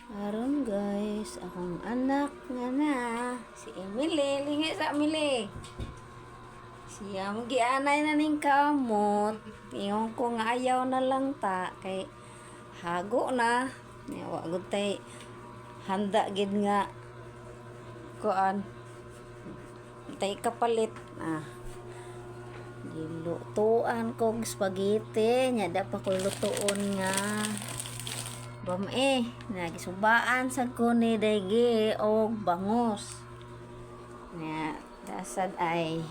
Aron guys, akong anak nga na si Emily, lingi sa Emily. Siya magianay na ning kamot. Ingon ko nga ayaw na lang ta kay hago na. Wa gud tay handa gid nga kuan. Tay kapalit. Gilutuan kog spaghetti, nya da pa ko lutuon nga bam nagisubaan sa ko ni daygi og bangus. Nya dasad ay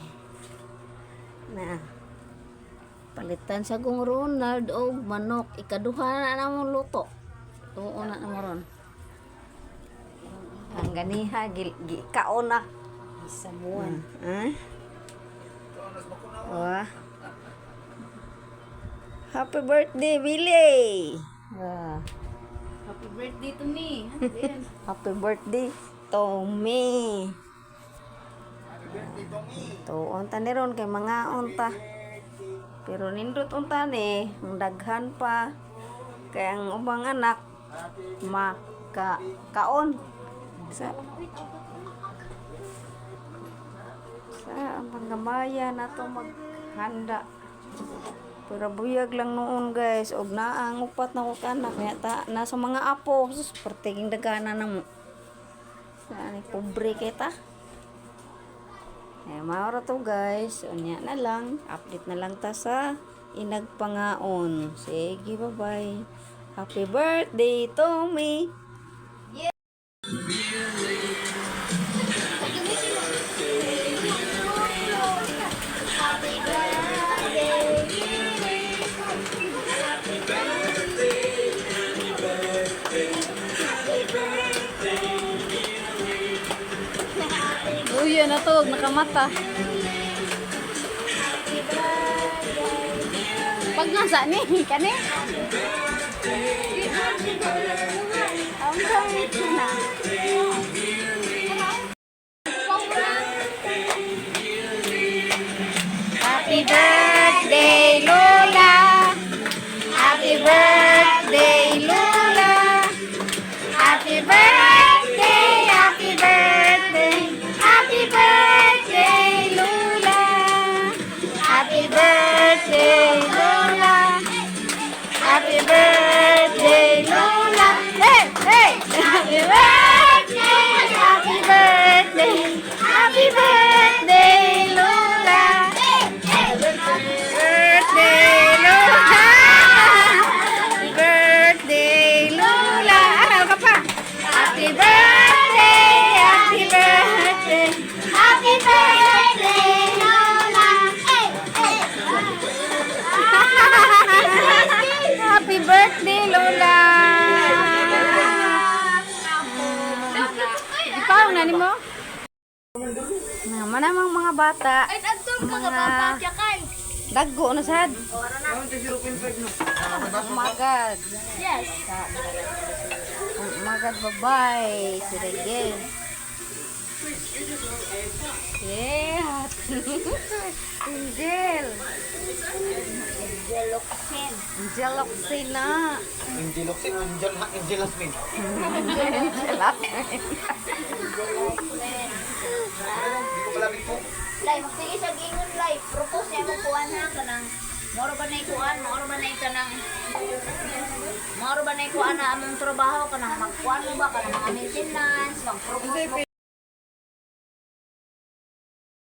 na palitan sa kong Ronald og manok. Ikaduha na namong luto. Tuon na mo ron. Ang ganiha kaon na isamuan. Wah. Happy birthday, Billy! Happy birthday to me. Happy birthday, Tommy! Tuon ta ni ron kay mga unta. Pero nindot unta ni, ang daghan pa. Kaya ang ubang anak, kaon. Sa ang panggamaya na to maghanda. Pero buyag lang noon guys. Og naang upat na ko anak. Nasa mga apo. Sus, pertiging dagana na mo. Saan pobre kita. Maura to guys. Unya na lang. Update na lang ta sa inagpangaon. Sige, bye-bye. Happy birthday, Tommy! Uy, na to, nakamata. Pag nasa ni, kani? Ang gamit na. Happy birthday, Lola! Happy birthday, Lola! Happy birthday, happy birthday, happy birthday, Lola! Happy birthday, Lola! Happy birthday, Lola! Hey, hey! Happy birthday, happy birthday, happy birthday, Lola! Birthday, Lola! Happy birthday, Lola! Araw ka pa! Happy birthday! Happy birthday! Happy birthday, Lola! Happy birthday, Lola! Ikaw, nani mo? Naman namang mga bata. Ay, nagtol mga bata, kay. Daggo na sad. Oh my God. Yes. Oh my God, bye-bye. Si Regel. Yeah. Angel. Angeloxin na. Angeloxin, Angelasmin. Angeloxin. Hindi ko malapit po. Lai, magsige sa gingon, Lai. Propose niya mo kuhan ha, kanang moro ba na ikuan, moro ba na ikanang moro ba na ikuan na among trabaho, kanang magkuhan mo ba, kanang mga maintenance, mag-propose mo